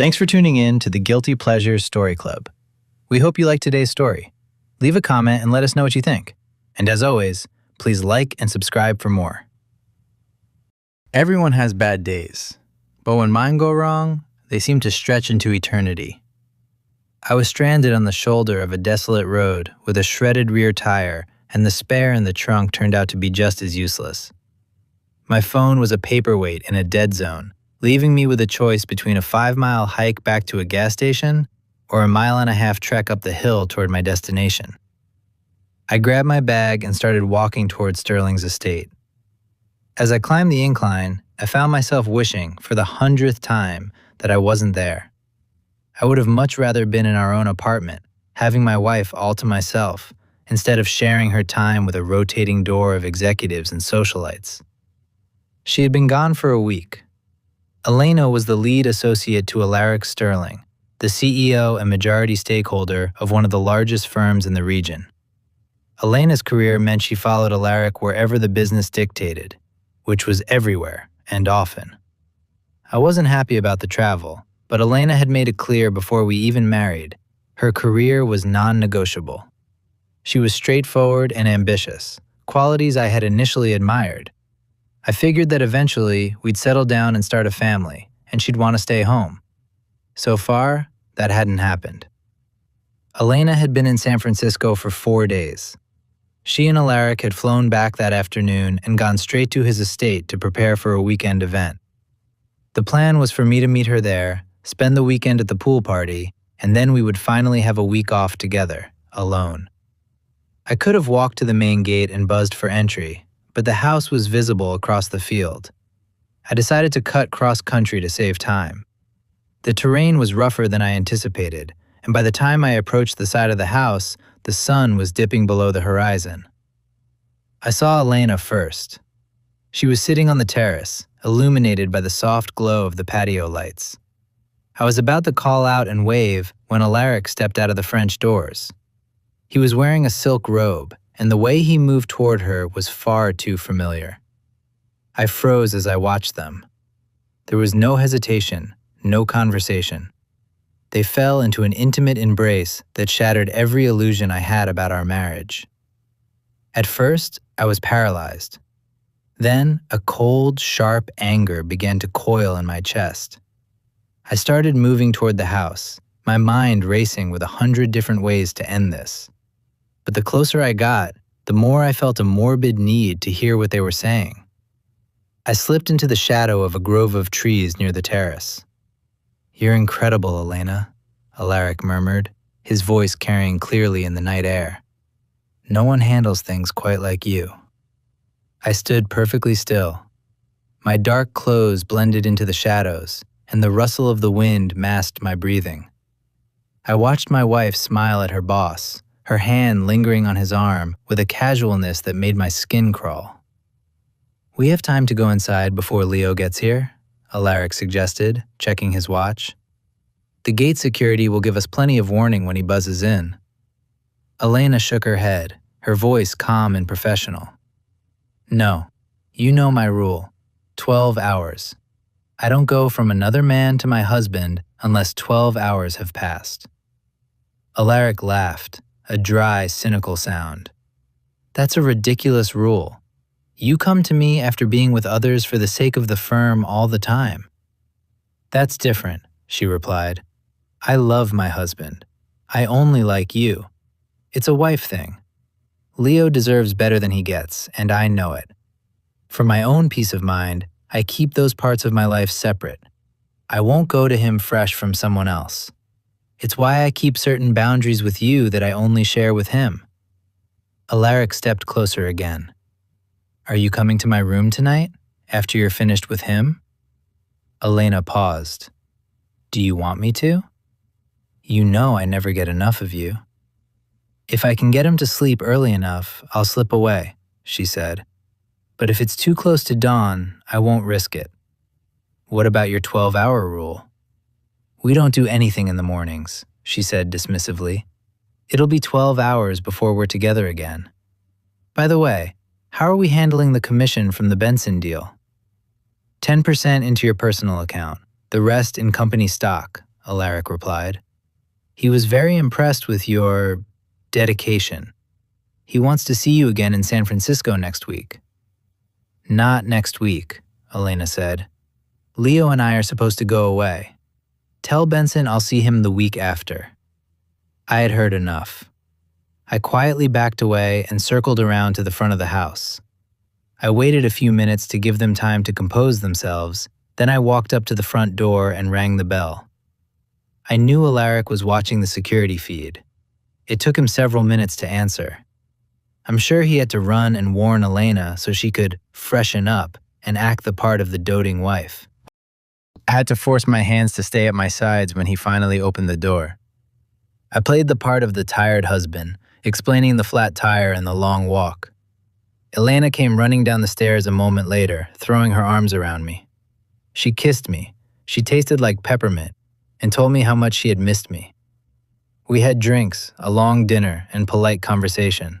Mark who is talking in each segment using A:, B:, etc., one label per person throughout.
A: Thanks for tuning in to the Guilty Pleasures Story Club. We hope you like today's story. Leave a comment and let us know what you think. And as always, please like and subscribe for more. Everyone has bad days, but when mine go wrong, they seem to stretch into eternity. I was stranded on the shoulder of a desolate road with a shredded rear tire, and the spare in the trunk turned out to be just as useless. My phone was a paperweight in a dead zone, leaving me with a choice between a 5-mile hike back to a gas station or a 1.5-mile trek up the hill toward my destination. I grabbed my bag and started walking toward Sterling's estate. As I climbed the incline, I found myself wishing, for the 100th time, that I wasn't there. I would have much rather been in our own apartment, having my wife all to myself, instead of sharing her time with a rotating door of executives and socialites. She had been gone for a week. Elena was the lead associate to Alaric Sterling, the CEO and majority stakeholder of one of the largest firms in the region. Elena's career meant she followed Alaric wherever the business dictated, which was everywhere and often. I wasn't happy about the travel, but Elena had made it clear before we even married, her career was non-negotiable. She was straightforward and ambitious, qualities I had initially admired. I figured that eventually we'd settle down and start a family, and she'd want to stay home. So far, that hadn't happened. Elena had been in San Francisco for 4 days. She and Alaric had flown back that afternoon and gone straight to his estate to prepare for a weekend event. The plan was for me to meet her there, spend the weekend at the pool party, and then we would finally have a week off together, alone. I could have walked to the main gate and buzzed for entry, but the house was visible across the field. I decided to cut cross-country to save time. The terrain was rougher than I anticipated, and by the time I approached the side of the house, the sun was dipping below the horizon. I saw Elena first. She was sitting on the terrace, illuminated by the soft glow of the patio lights. I was about to call out and wave when Alaric stepped out of the French doors. He was wearing a silk robe, and the way he moved toward her was far too familiar. I froze as I watched them. There was no hesitation, no conversation. They fell into an intimate embrace that shattered every illusion I had about our marriage. At first, I was paralyzed. Then, a cold, sharp anger began to coil in my chest. I started moving toward the house, my mind racing with 100 different ways to end this. But the closer I got, the more I felt a morbid need to hear what they were saying. I slipped into the shadow of a grove of trees near the terrace. "You're incredible, Elena," Alaric murmured, his voice carrying clearly in the night air. "No one handles things quite like you." I stood perfectly still. My dark clothes blended into the shadows, and the rustle of the wind masked my breathing. I watched my wife smile at her boss, her hand lingering on his arm with a casualness that made my skin crawl. "We have time to go inside before Leo gets here," Alaric suggested, checking his watch. "The gate security will give us plenty of warning when he buzzes in." Elena shook her head, her voice calm and professional. "No, you know my rule, 12 hours. I don't go from another man to my husband unless 12 hours have passed." Alaric laughed, a dry, cynical sound. "That's a ridiculous rule. You come to me after being with others for the sake of the firm all the time." "That's different," she replied. "I love my husband. I only like you. It's a wife thing. Leo deserves better than he gets, and I know it. For my own peace of mind, I keep those parts of my life separate. I won't go to him fresh from someone else. It's why I keep certain boundaries with you that I only share with him." Alaric stepped closer again. "Are you coming to my room tonight, after you're finished with him?" Elena paused. "Do you want me to? You know I never get enough of you." "If I can get him to sleep early enough, I'll slip away," she said. "But if it's too close to dawn, I won't risk it." "What about your 12-hour rule?" "We don't do anything in the mornings," she said dismissively. "It'll be 12 hours before we're together again. By the way, how are we handling the commission from the Benson deal?" 10% into your personal account, the rest in company stock," Alaric replied. He was very impressed with your dedication. He wants to see you again in San Francisco next week. Not next week, Elena said. Leo and I are supposed to go away. Tell Benson I'll see him the week after. I had heard enough. I quietly backed away and circled around to the front of the house. I waited a few minutes to give them time to compose themselves, then I walked up to the front door and rang the bell. I knew Alaric was watching the security feed. It took him several minutes to answer. I'm sure he had to run and warn Elena so she could freshen up and act the part of the doting wife. I had to force my hands to stay at my sides when he finally opened the door. I played the part of the tired husband, explaining the flat tire and the long walk. Elena came running down the stairs a moment later, throwing her arms around me. She kissed me. She tasted like peppermint and told me how much she had missed me. We had drinks, a long dinner, and polite conversation.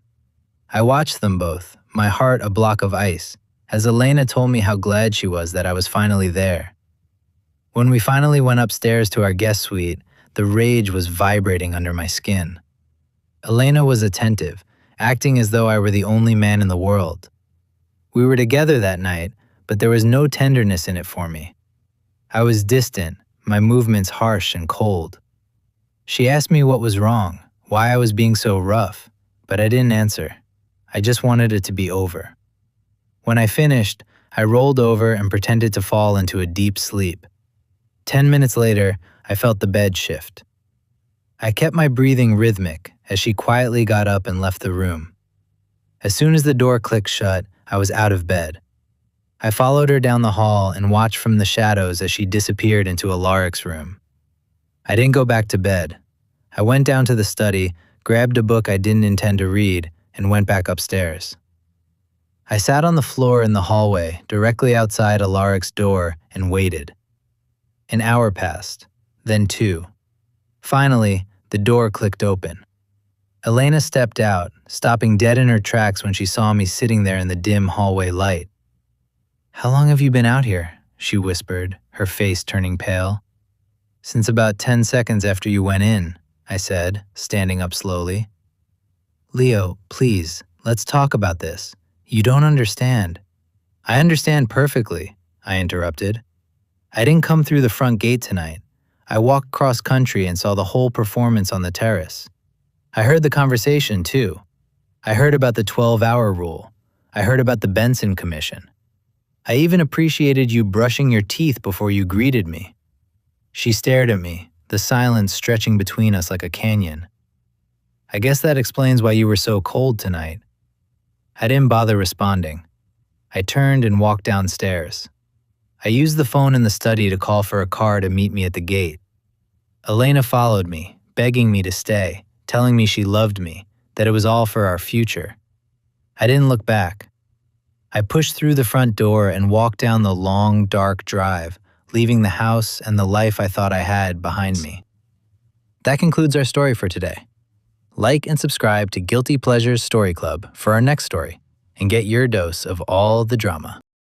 A: I watched them both, my heart a block of ice, as Elena told me how glad she was that I was finally there. When we finally went upstairs to our guest suite, the rage was vibrating under my skin. Elena was attentive, acting as though I were the only man in the world. We were together that night, but there was no tenderness in it for me. I was distant, my movements harsh and cold. She asked me what was wrong, why I was being so rough, but I didn't answer. I just wanted it to be over. When I finished, I rolled over and pretended to fall into a deep sleep. 10 minutes later, I felt the bed shift. I kept my breathing rhythmic as she quietly got up and left the room. As soon as the door clicked shut, I was out of bed. I followed her down the hall and watched from the shadows as she disappeared into Alaric's room. I didn't go back to bed. I went down to the study, grabbed a book I didn't intend to read, and went back upstairs. I sat on the floor in the hallway, directly outside Alaric's door, and waited. An hour passed, then 2. Finally, the door clicked open. Elena stepped out, stopping dead in her tracks when she saw me sitting there in the dim hallway light. "How long have you been out here?" she whispered, her face turning pale. "Since about 10 seconds after you went in," I said, standing up slowly. "Leo, please, let's talk about this. You don't understand." "I understand perfectly," I interrupted. "I didn't come through the front gate tonight. I walked cross country and saw the whole performance on the terrace. I heard the conversation, too. I heard about the 12-hour rule. I heard about the Benson Commission. I even appreciated you brushing your teeth before you greeted me." She stared at me, the silence stretching between us like a canyon. "I guess that explains why you were so cold tonight." I didn't bother responding. I turned and walked downstairs. I used the phone in the study to call for a car to meet me at the gate. Elena followed me, begging me to stay, telling me she loved me, that it was all for our future. I didn't look back. I pushed through the front door and walked down the long, dark drive, leaving the house and the life I thought I had behind me. That concludes our story for today. Like and subscribe to Guilty Pleasures Story Club for our next story, and get your dose of all the drama.